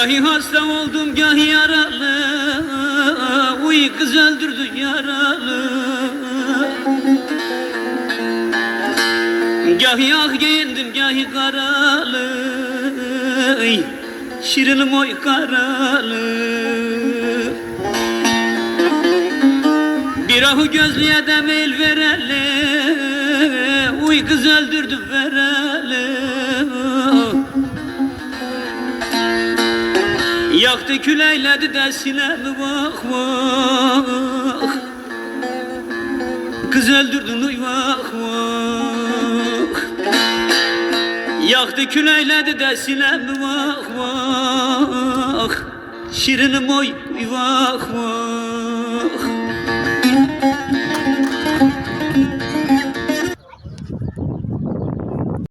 Gahi hasta oldum gahi yaralı, uy kız öldürdü yaralı. Gahi ak giyindim gahi karalı, şirinim oy karalı. Bir ahu gözlüye de meyil vereli, uy kız öldürdü vereli. Yaktı küleyledi de sinemi vah vah, kız öldürdün uy vah vah. Yaktı küleyledi de sinemi vah vah, şirinim oy vah vah.